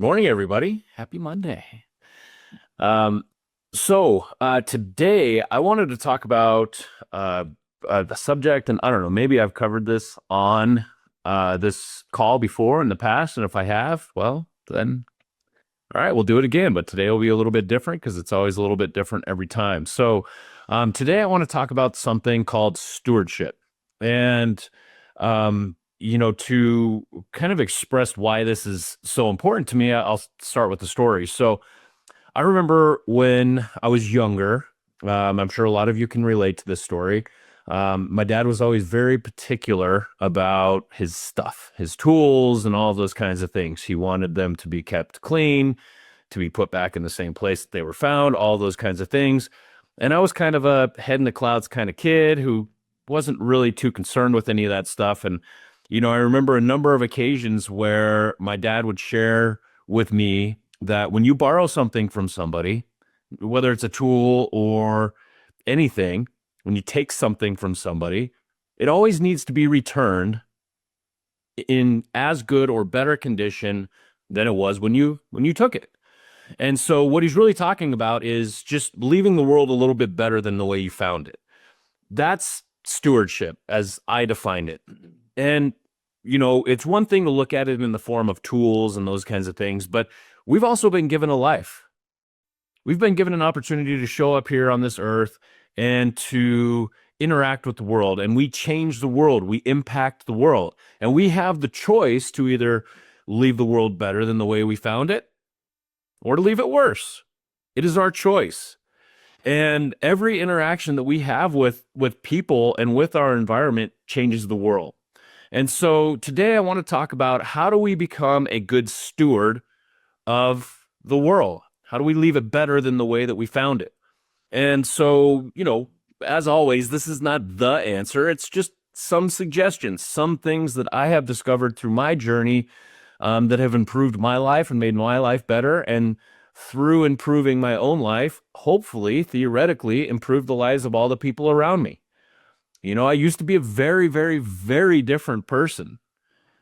Morning, everybody. Happy Monday. Um, Today I wanted to talk about the subject, and I don't know, maybe I've covered this on this call before in the past, and if I have, well, then all right, we'll do it again. But today will be a little bit different because it's always a little bit different every time. Today I want to talk about something called stewardship, and to kind of express why this is so important to me, I'll start with the story. So I remember when I was younger, I'm sure a lot of you can relate to this story. My dad was always very particular about his stuff, his tools, and all of those kinds of things. He wanted them to be kept clean, to be put back in the same place that they were found, all those kinds of things. And I was kind of a head in the clouds kind of kid who wasn't really too concerned with any of that stuff. And, I remember a number of occasions where my dad would share with me that when you borrow something from somebody, whether it's a tool or anything, when you take something from somebody, it always needs to be returned in as good or better condition than it was when you took it. And so what he's really talking about is just leaving the world a little bit better than the way you found it. That's stewardship as I define it. And it's one thing to look at it in the form of tools and those kinds of things, but we've also been given a life. We've been given an opportunity to show up here on this earth and to interact with the world, and we change the world, we impact the world, and we have the choice to either leave the world better than the way we found it or to leave it worse. It is our choice. And every interaction that we have with people and with our environment changes the world. And so today I want to talk about how do we become a good steward of the world? How do we leave it better than the way that we found it? And so, as always, this is not the answer. It's just some suggestions, some things that I have discovered through my journey that have improved my life and made my life better. And through improving my own life, hopefully, theoretically, improve the lives of all the people around me. I used to be a very, very, very different person.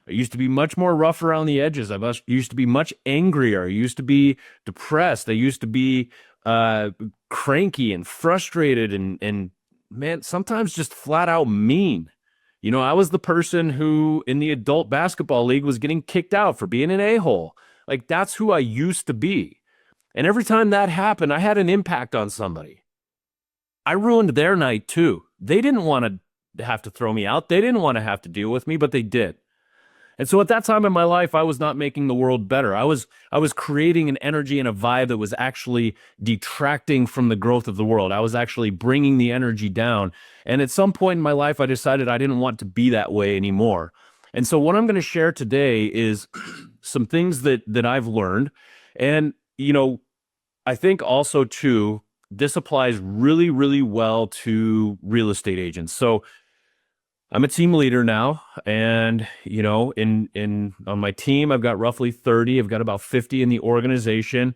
I used to be much more rough around the edges. Used to be much angrier. I used to be depressed. I used to be cranky and frustrated and man, sometimes just flat out mean. I was the person who in the adult basketball league was getting kicked out for being an a-hole. Like that's who I used to be. And every time that happened, I had an impact on somebody. I ruined their night too. They didn't want to have to throw me out. They didn't want to have to deal with me, but they did. And so at that time in my life, I was not making the world better. I was creating an energy and a vibe that was actually detracting from the growth of the world. I was actually bringing the energy down. And at some point in my life, I decided I didn't want to be that way anymore. And so what I'm going to share today is some things that I've learned. And, I think also too, this applies really, really well to real estate agents. So I'm a team leader now, and in on my team, I've got roughly 30. I've got about 50 in the organization.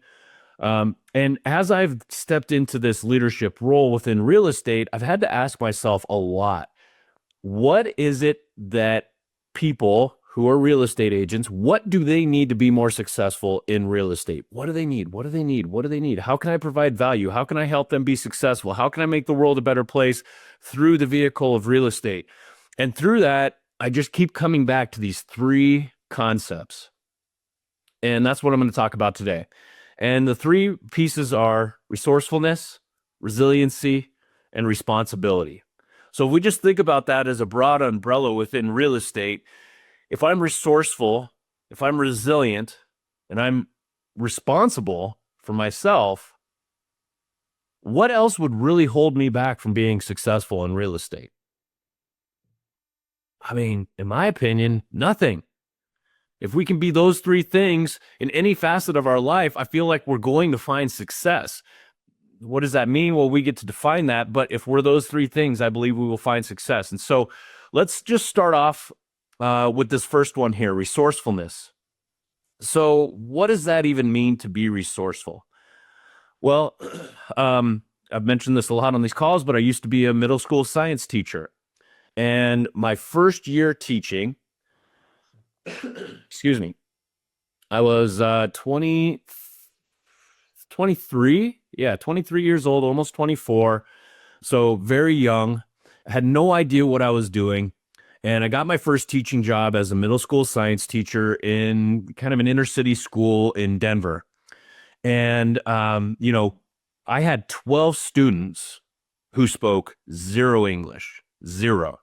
And as I've stepped into this leadership role within real estate, I've had to ask myself a lot, what is it that people who are real estate agents, what do they need to be more successful in real estate? What do they need? What do they need? What do they need? How can I provide value? How can I help them be successful? How can I make the world a better place through the vehicle of real estate? And through that, I just keep coming back to these three concepts. And that's what I'm going to talk about today. And the three pieces are resourcefulness, resiliency, and responsibility. So if we just think about that as a broad umbrella within real estate, if I'm resourceful, if I'm resilient, and I'm responsible for myself, what else would really hold me back from being successful in real estate? I mean, in my opinion, nothing. If we can be those three things in any facet of our life, I feel like we're going to find success. What does that mean? Well, we get to define that. But if we're those three things, I believe we will find success. And so let's just start off with this first one here, resourcefulness. So what does that even mean to be resourceful? Well, I've mentioned this a lot on these calls, but I used to be a middle school science teacher. And my first year teaching, excuse me, I was 23. Yeah, 23 years old, almost 24. So very young. I had no idea what I was doing. And I got my first teaching job as a middle school science teacher in kind of an inner city school in Denver. And, I had 12 students who spoke zero English, zero.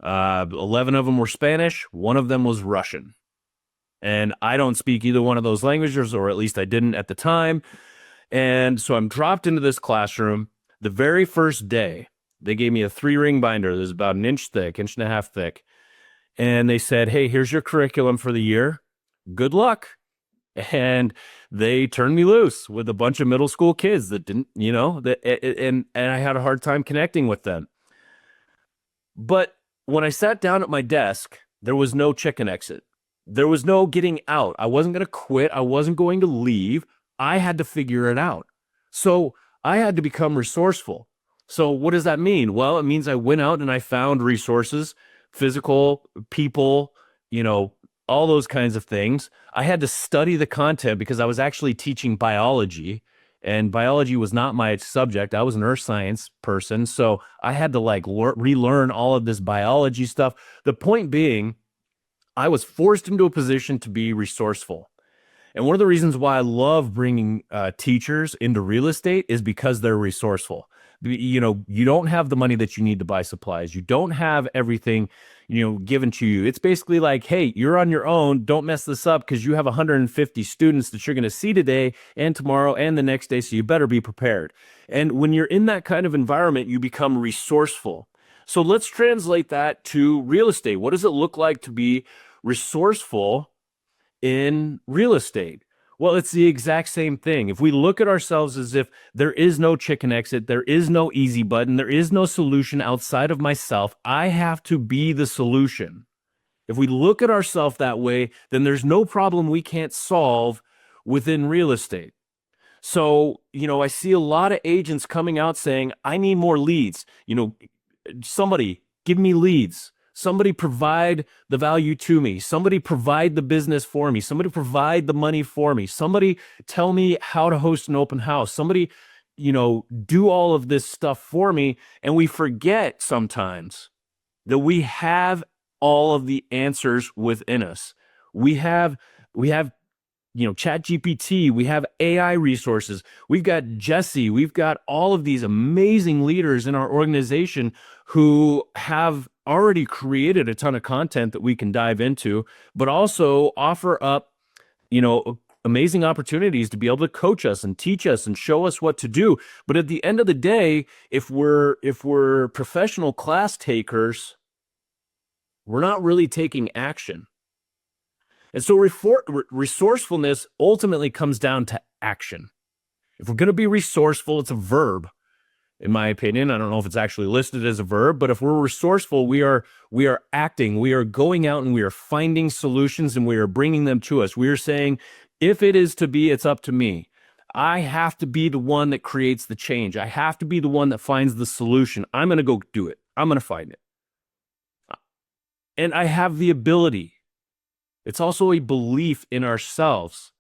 11 of them were Spanish, one of them was Russian. And I don't speak either one of those languages, or at least I didn't at the time. And so I'm dropped into this classroom. The very first day, they gave me a 3 ring binder that was about an inch thick, inch and a half thick. And they said, "Hey, here's your curriculum for the year. Good luck." And they turned me loose with a bunch of middle school kids that didn't, and I had a hard time connecting with them. But when I sat down at my desk, there was no chicken exit. There was no getting out. I wasn't going to quit. I wasn't going to leave. I had to figure it out. So I had to become resourceful. So what does that mean? Well, it means I went out and I found resources, physical, people, you know, all those kinds of things. I had to study the content because I was actually teaching biology, and biology was not my subject. I was an earth science person. So I had to like relearn all of this biology stuff. The point being, I was forced into a position to be resourceful. And one of the reasons why I love bringing teachers into real estate is because they're resourceful. You don't have the money that you need to buy supplies. You don't have everything, given to you. It's basically like, hey, you're on your own. Don't mess this up because you have 150 students that you're going to see today and tomorrow and the next day. So you better be prepared. And when you're in that kind of environment, you become resourceful. So let's translate that to real estate. What does it look like to be resourceful in real estate? Well, it's the exact same thing. If we look at ourselves as if there is no chicken exit, there is no easy button, there is no solution outside of myself, I have to be the solution. If we look at ourselves that way, then there's no problem we can't solve within real estate. So, I see a lot of agents coming out saying, I need more leads. Somebody give me leads. Somebody provide the value to me. Somebody provide the business for me. Somebody provide the money for me. Somebody tell me how to host an open house. Somebody, do all of this stuff for me. And we forget sometimes that we have all of the answers within us. We have Chat GPT, we have AI resources, we've got Jesse, we've got all of these amazing leaders in our organization who have already created a ton of content that we can dive into, but also offer up, amazing opportunities to be able to coach us and teach us and show us what to do. But at the end of the day, if we're professional class takers, we're not really taking action. And so resourcefulness ultimately comes down to action. If we're going to be resourceful, it's a verb, in my opinion. I don't know if it's actually listed as a verb, but if we're resourceful, we are acting, we are going out and we are finding solutions and we are bringing them to us. We are saying, if it is to be, it's up to me. I have to be the one that creates the change. I have to be the one that finds the solution. I'm going to go do it. I'm going to find it. And I have the ability. It's also a belief in ourselves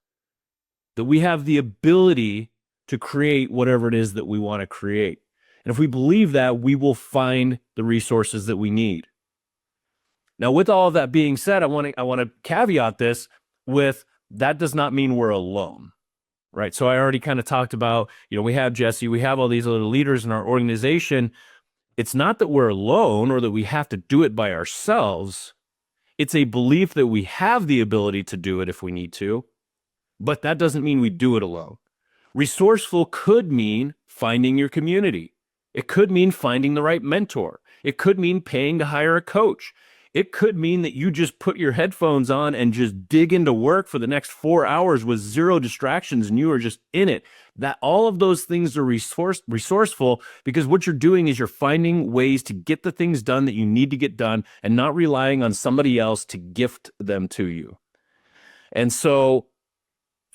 that we have the ability to create whatever it is that we want to create. And if we believe that, we will find the resources that we need. Now, with all of that being said, I want to caveat this with that does not mean we're alone, right? So I already kind of talked about, we have Jesse, we have all these other leaders in our organization. It's not that we're alone or that we have to do it by ourselves. It's a belief that we have the ability to do it if we need to, but that doesn't mean we do it alone. Resourceful could mean finding your community. It could mean finding the right mentor. It could mean paying to hire a coach. It could mean that you just put your headphones on and just dig into work for the next 4 hours with zero distractions and you are just in it. That all of those things are resourceful because what you're doing is you're finding ways to get the things done that you need to get done and not relying on somebody else to gift them to you. And so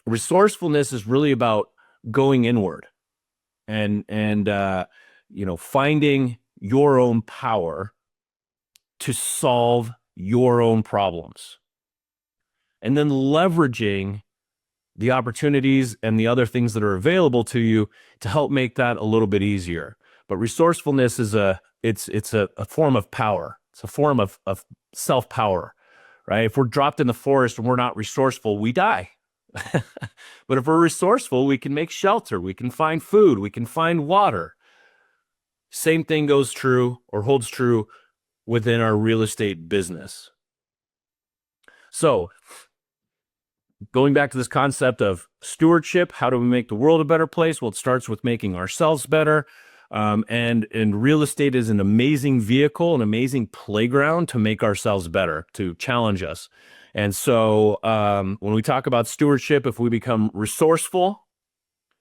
resourcefulness is really about going inward and finding your own power to solve your own problems. and then leveraging the opportunities and the other things that are available to you to help make that a little bit easier. But resourcefulness is it's a form of power. It's a form of self-power, right? If we're dropped in the forest and we're not resourceful, we die. But if we're resourceful, we can make shelter, we can find food, we can find water. Same thing goes true or holds true within our real estate business. So, going back to this concept of stewardship, how do we make the world a better place? Well, it starts with making ourselves better. And real estate is an amazing vehicle, an amazing playground to make ourselves better, to challenge us. And so when we talk about stewardship, if we become resourceful,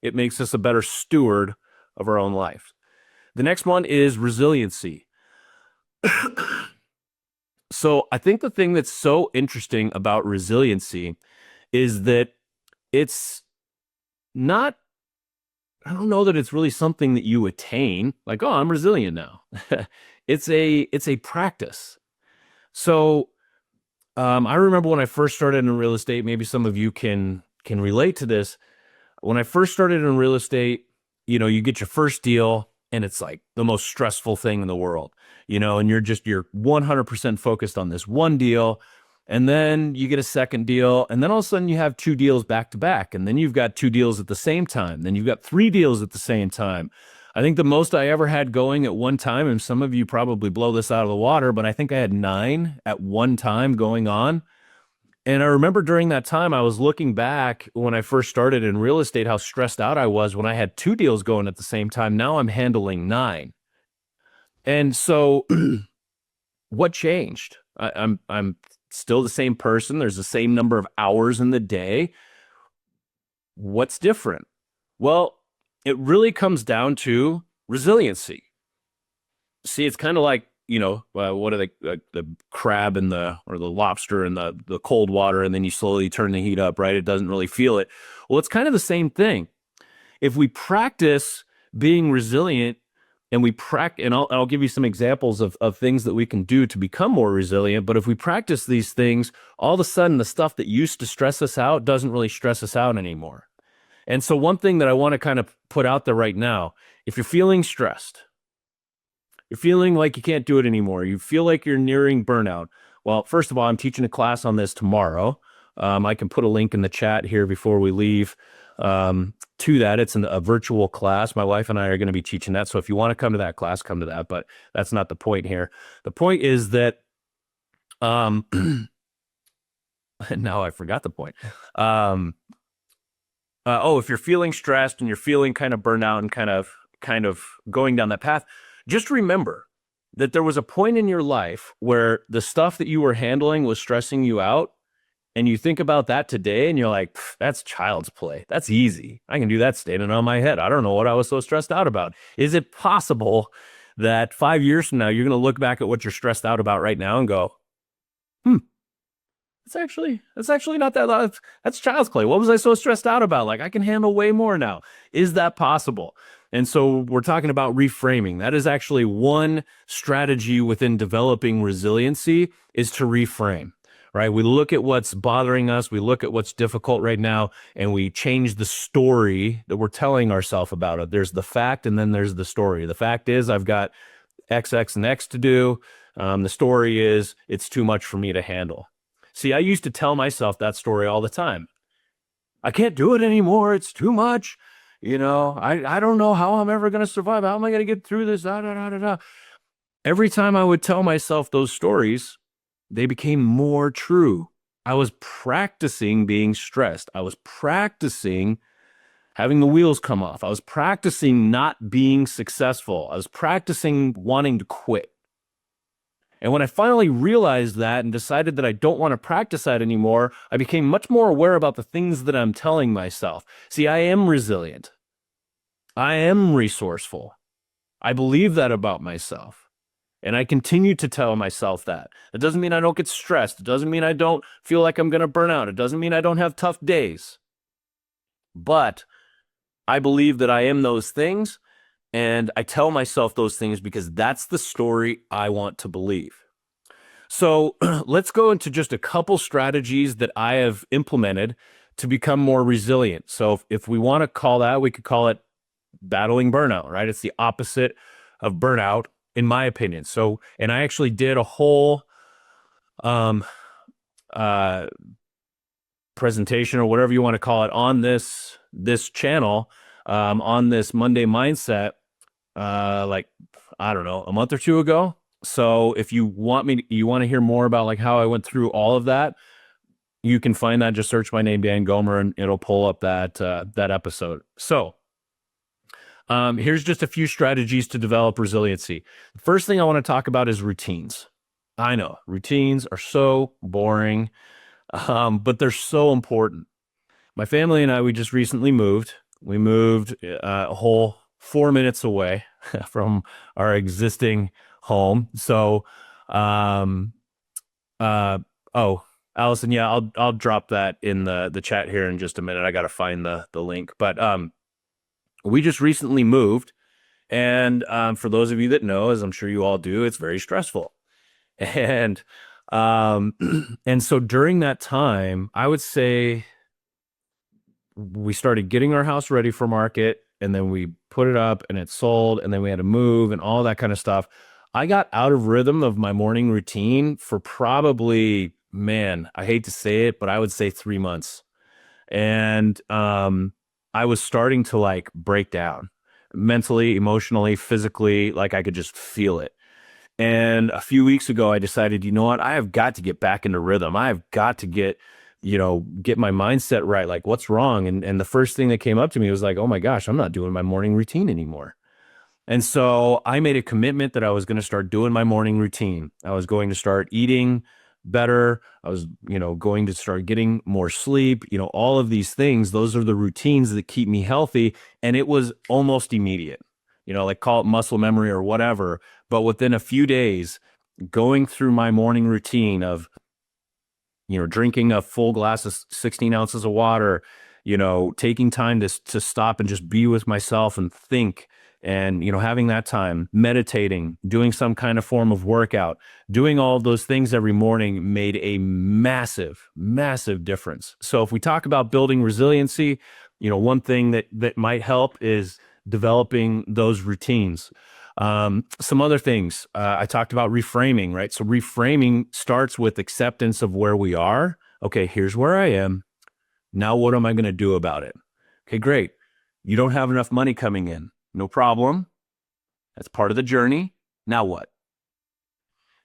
it makes us a better steward of our own life. The next one is resiliency. So I think the thing that's so interesting about resiliency is that it's not, I don't know that it's really something that you attain, like, oh, I'm resilient now. It's a practice. So I remember when I first started in real estate, maybe some of you can relate to this. When I first started in real estate, you get your first deal and it's like the most stressful thing in the world, and you're 100% focused on this one deal. And then you get a second deal, and then all of a sudden you have two deals back to back, and then you've got two deals at the same time. Then you've got three deals at the same time. I think the most I ever had going at one time, and some of you probably blow this out of the water, but I think I had 9 at one time going on. And I remember during that time, I was looking back when I first started in real estate, how stressed out I was when I had 2 deals going at the same time. Now I'm handling 9. And so what changed? I'm still the same person. There's the same number of hours in the day. What's different? Well, it really comes down to resiliency. See, it's kind of like, what are they, the crab and the lobster in the cold water, and then you slowly turn the heat up, right? It doesn't really feel it. Well, it's kind of the same thing. If we practice being resilient, and and I'll give you some examples of things that we can do to become more resilient. But if we practice these things, all of a sudden the stuff that used to stress us out doesn't really stress us out anymore. And so one thing that I want to kind of put out there right now, if you're feeling stressed, you're feeling like you can't do it anymore, you feel like you're nearing burnout. Well, first of all, I'm teaching a class on this tomorrow. I can put a link in the chat here before we leave. To that, it's a virtual class. My wife and I are going to be teaching that. So if you want to come to that class, come to that. But that's not the point here. The point is that, now I forgot the point. If you're feeling stressed and you're feeling kind of burned out and kind of going down that path, just remember that there was a point in your life where the stuff that you were handling was stressing you out. And you think about that today and you're like, that's child's play. That's easy. I can do that standing on my head. I don't know what I was so stressed out about. Is it possible that 5 years from now, you're going to look back at what you're stressed out about right now and go, it's actually not that loud. That's child's play. What was I so stressed out about? Like, I can handle way more now. Is that possible? And so we're talking about reframing. That is actually one strategy within developing resiliency, is to reframe. Right? We look at what's bothering us, we look at what's difficult right now, and we change the story that we're telling ourselves about it. There's the fact, and then there's the story. The fact is, I've got X, X, and X to do. The story is, it's too much for me to handle. See, I used to tell myself that story all the time. I can't do it anymore. It's too much. I don't know how I'm ever going to survive. How am I going to get through this? Every time I would tell myself those stories, they became more true. I was practicing being stressed. I was practicing having the wheels come off. I was practicing not being successful. I was practicing wanting to quit. And when I finally realized that and decided that I don't want to practice that anymore, I became much more aware about the things that I'm telling myself. See, I am resilient. I am resourceful. I believe that about myself. And I continue to tell myself that. It doesn't mean I don't get stressed. It doesn't mean I don't feel like I'm going to burn out. It doesn't mean I don't have tough days. But I believe that I am those things, and I tell myself those things because that's the story I want to believe. So let's go into just a couple strategies that I have implemented to become more resilient. So if we want to call that, we could call it battling burnout, right? It's the opposite of burnout, in my opinion. So, and I actually did a whole um, uh, presentation or whatever you want to call it on this channel, on this Monday mindset, like I don't know, a month or two ago. So if you want to hear more about like how I went through all of that, you can find that. Just search my name, Dan Gomer, and it'll pull up that episode. So here's just a few strategies to develop resiliency. The first thing I want to talk about is routines. I know routines are so boring, but they're so important. My family and I, we just recently moved. We moved a whole 4 minutes away from our existing home. So, um, oh, Allison, yeah, I'll drop that in the chat here in just a minute. I got to find the link, but we just recently moved, and for those of you that know, as I'm sure you all do, it's very stressful, and um, and so during that time, I would say we started getting our house ready for market, and then we put it up and it sold, and then we had to move and all that kind of stuff. I got out of rhythm of my morning routine for probably, man, I hate to say it, but I would say 3 months. And I was starting to like break down mentally, emotionally, physically, like I could just feel it. And a few weeks ago, I decided, you know what? I have got to get back into rhythm. I have got to get my mindset right. Like, what's wrong? And the first thing that came up to me was like, oh my gosh, I'm not doing my morning routine anymore. And so I made a commitment that I was going to start doing my morning routine. I was going to start eating better. I was, going to start getting more sleep, all of these things. Those are the routines that keep me healthy. And it was almost immediate, like call it muscle memory or whatever. But within a few days, going through my morning routine of, drinking a full glass of 16 ounces of water, taking time to stop and just be with myself and think, and having that time, meditating, doing some kind of form of workout, doing all of those things every morning made a massive difference. So if we talk about building resiliency, one thing that might help is developing those routines. Some other things, I talked about reframing, right? So reframing starts with acceptance of where we are. Okay, here's where I am. Now what am I going to do about it? Okay, great. You don't have enough money coming in. No problem. That's part of the journey. Now what?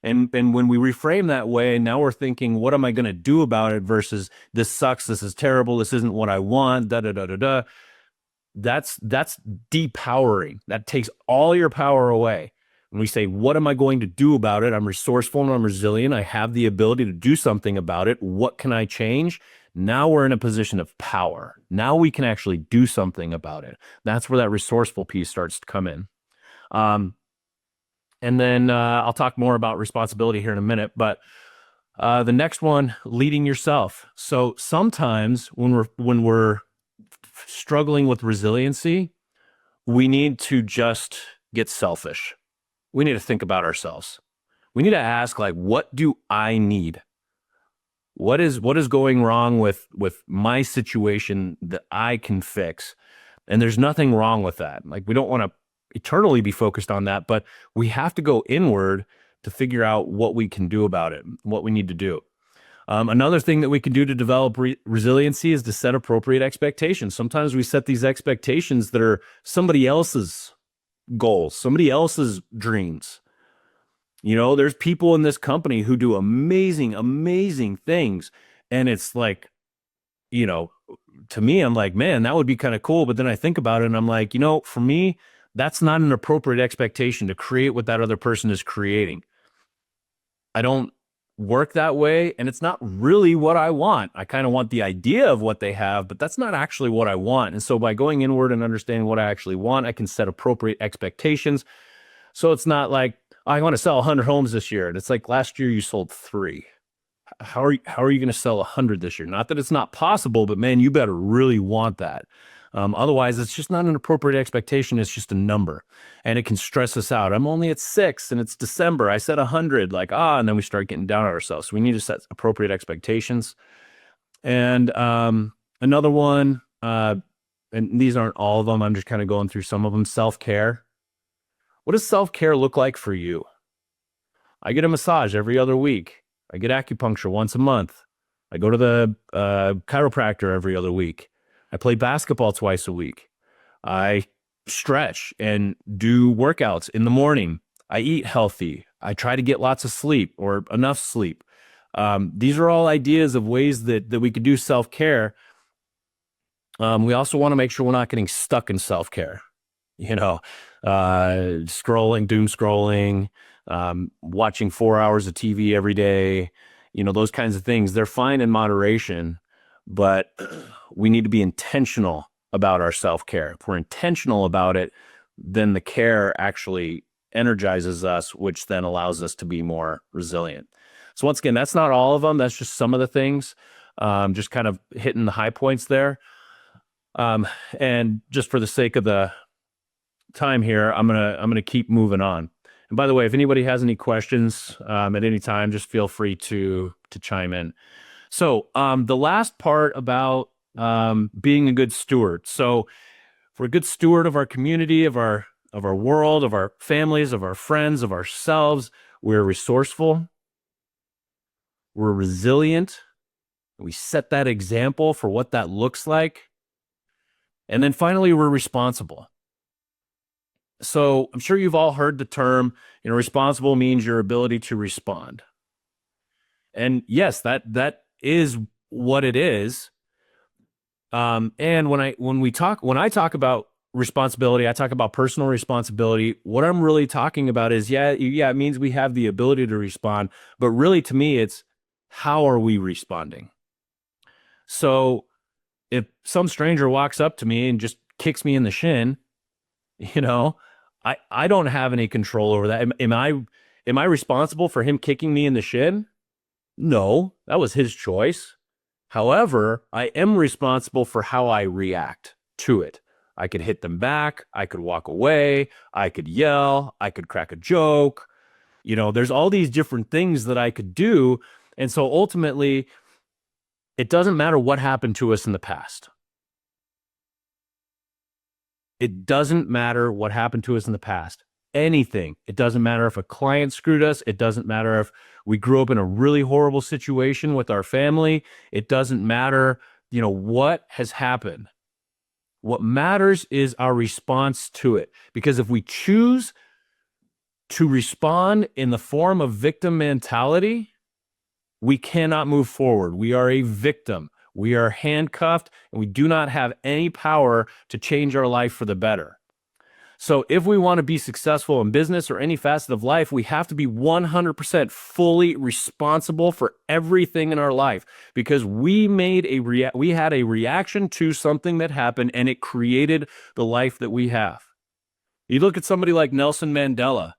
And when we reframe that way, now we're thinking, what am I going to do about it versus this sucks, this is terrible, this isn't what I want, da da da da da. That's depowering. That takes all your power away. When we say, what am I going to do about it? I'm resourceful and I'm resilient. I have the ability to do something about it. What can I change? Now we're in a position of power. Now we can actually do something about it. That's where that resourceful piece starts to come in. And then I'll talk more about responsibility here in a minute. But the next one, leading yourself. So sometimes when we're struggling with resiliency, we need to just get selfish. We need to think about ourselves. We need to ask, like, what do I need? What is going wrong with my situation that I can fix? And there's nothing wrong with that. Like, we don't want to eternally be focused on that, but we have to go inward to figure out what we can do about it, what we need to do. Another thing that we can do to develop resiliency is to set appropriate expectations. Sometimes we set these expectations that are somebody else's goals, somebody else's dreams. There's people in this company who do amazing things. And it's like, to me, I'm like, man, that would be kind of cool. But then I think about it and I'm like, for me, that's not an appropriate expectation to create what that other person is creating. I don't work that way, and it's not really what I want. I kind of want the idea of what they have, but that's not actually what I want. And so by going inward and understanding what I actually want, I can set appropriate expectations. So it's not like, I want to sell 100 homes this year. And it's like, last year you sold 3. How are you going to sell 100 this year? Not that it's not possible, but man, you better really want that. Otherwise, it's just not an appropriate expectation. It's just a number, and it can stress us out. I'm only at 6 and it's December. I said 100, like, and then we start getting down on ourselves. So we need to set appropriate expectations. And another one, and these aren't all of them. I'm just kind of going through some of them. Self-care. What does self-care look like for you? I get a massage every other week. I get acupuncture once a month. I go to the chiropractor every other week. I play basketball twice a week. I stretch and do workouts in the morning. I eat healthy. I try to get lots of sleep or enough sleep. These are all ideas of ways that we could do self-care. We also want to make sure we're not getting stuck in self-care. Scrolling, doom scrolling, watching 4 hours of TV every day, those kinds of things. They're fine in moderation, but we need to be intentional about our self-care. If we're intentional about it, then the care actually energizes us, which then allows us to be more resilient. So once again, that's not all of them. That's just some of the things, just kind of hitting the high points there. And just for the sake of the time here, I'm gonna keep moving on. And by the way, if anybody has any questions at any time, just feel free to chime in. So the last part about being a good steward. So if we're a good steward of our community, of our world, of our families, of our friends, of ourselves, we're resourceful, we're resilient, we set that example for what that looks like. And then finally, we're responsible. So I'm sure you've all heard the term, responsible means your ability to respond. And yes, that is what it is. And when I talk about responsibility, I talk about personal responsibility. What I'm really talking about is, it means we have the ability to respond, but really to me, it's how are we responding? So if some stranger walks up to me and just kicks me in the shin, I don't have any control over that. Am I responsible for him kicking me in the shin? No, that was his choice. However, I am responsible for how I react to it. I could hit them back. I could walk away. I could yell. I could crack a joke. There's all these different things that I could do. And so ultimately, it doesn't matter what happened to us in the past. It doesn't matter what happened to us in the past. Anything. It doesn't matter if a client screwed us. It doesn't matter if we grew up in a really horrible situation with our family. It doesn't matter, what has happened. What matters is our response to it. Because if we choose to respond in the form of victim mentality, we cannot move forward. We are a victim. We are handcuffed, and we do not have any power to change our life for the better. So if we want to be successful in business or any facet of life, we have to be 100% fully responsible for everything in our life, because we had a reaction to something that happened, and it created the life that we have. You look at somebody like Nelson Mandela.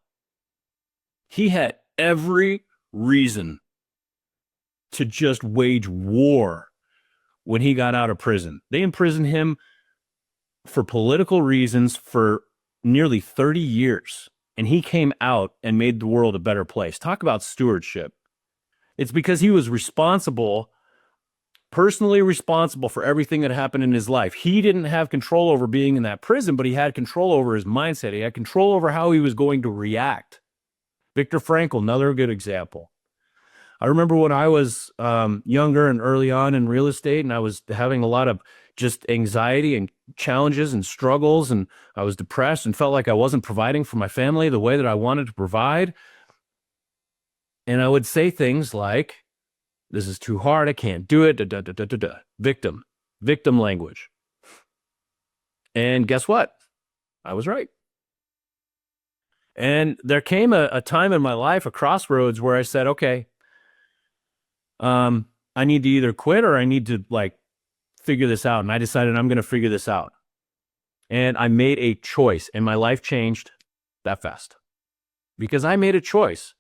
He had every reason to just wage war when he got out of prison. They imprisoned him for political reasons for nearly 30 years, and he came out and made the world a better place. Talk about stewardship. It's because he was personally responsible for everything that happened in his life. He didn't have control over being in that prison, but he had control over his mindset. He had control over how he was going to react. Viktor Frankl, another good example. I remember when I was younger and early on in real estate, and I was having a lot of just anxiety and challenges and struggles, and I was depressed and felt like I wasn't providing for my family the way that I wanted to provide. And I would say things like, this is too hard, I can't do it, victim language. And guess what? I was right. And there came a time in my life, a crossroads, where I said, okay, I need to either quit or I need to figure this out. And I decided I'm going to figure this out. And I made a choice, and my life changed that fast because I made a choice.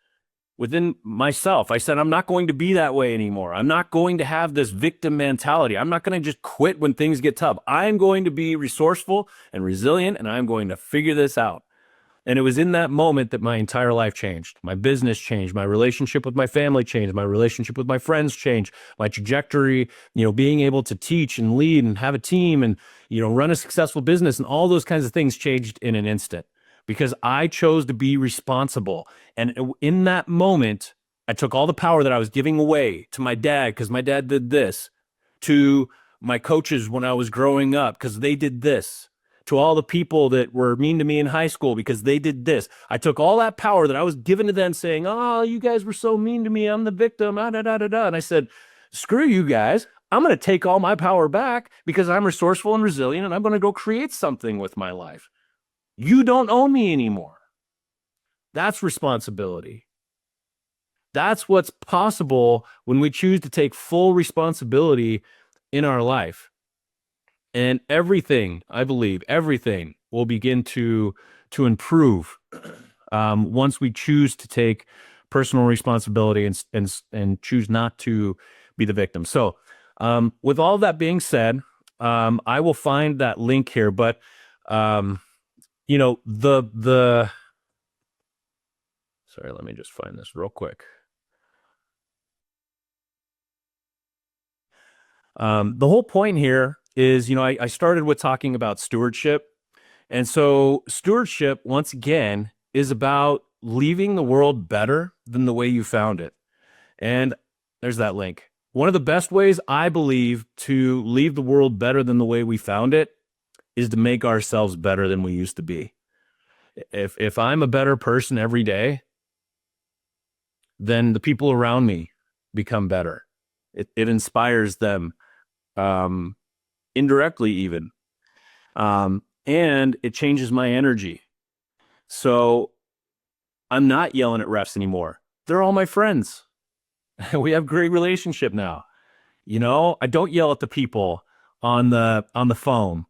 within myself. I said, I'm not going to be that way anymore. I'm not going to have this victim mentality. I'm not going to just quit when things get tough. I'm going to be resourceful and resilient, and I'm going to figure this out. And it was in that moment that my entire life changed. My business changed. My relationship with my family changed. My relationship with my friends changed. My trajectory, being able to teach and lead and have a team and, run a successful business and all those kinds of things changed in an instant because I chose to be responsible. And in that moment, I took all the power that I was giving away to my dad because my dad did this, to my coaches when I was growing up because they did this, to all the people that were mean to me in high school because they did this. I took all that power that I was given to them saying, oh, you guys were so mean to me. I'm the victim. Da, da, da, da, da. And I said, screw you guys. I'm going to take all my power back because I'm resourceful and resilient and I'm going to go create something with my life. You don't own me anymore. That's responsibility. That's what's possible when we choose to take full responsibility in our life. And everything, I believe, everything will begin to improve once we choose to take personal responsibility and choose not to be the victim. So with all that being said, I will find that link here. But, sorry, let me just find this real quick. The whole point here is, I started with talking about stewardship. And so stewardship, once again, is about leaving the world better than the way you found it. And there's that link. One of the best ways, I believe, to leave the world better than the way we found it is to make ourselves better than we used to be. If I'm a better person every day, then the people around me become better. It inspires them. Indirectly even. And it changes my energy. So I'm not yelling at refs anymore. They're all my friends. We have a great relationship now. I don't yell at the people on the phone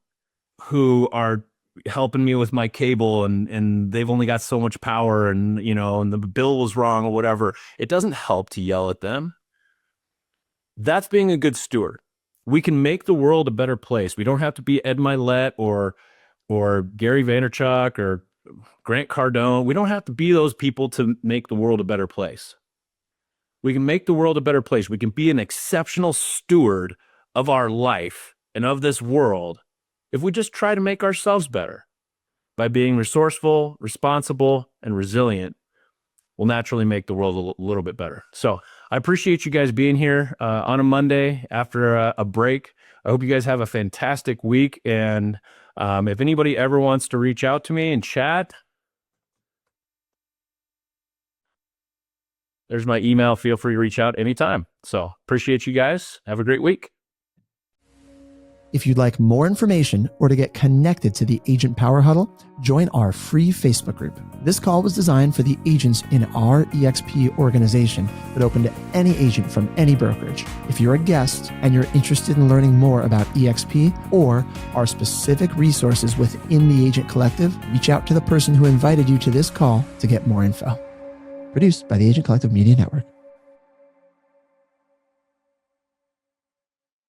who are helping me with my cable and they've only got so much power and, and the bill was wrong or whatever. It doesn't help to yell at them. That's being a good steward. We can make the world a better place. We don't have to be Ed Milet or Gary Vaynerchuk or Grant Cardone. We don't have to be those people to make the world a better place. We can make the world a better place. We can be an exceptional steward of our life and of this world if we just try to make ourselves better by being resourceful, responsible, and resilient. Will naturally make the world a little bit better. So I appreciate you guys being here on a Monday after a break. I hope you guys have a fantastic week. And if anybody ever wants to reach out to me and chat, there's my email. Feel free to reach out anytime. So appreciate you guys. Have a great week. If you'd like more information or to get connected to the Agent Power Huddle, join our free Facebook group. This call was designed for the agents in our EXP organization, but open to any agent from any brokerage. If you're a guest and you're interested in learning more about EXP or our specific resources within the Agent Collective, reach out to the person who invited you to this call to get more info. Produced by the Agent Collective Media Network.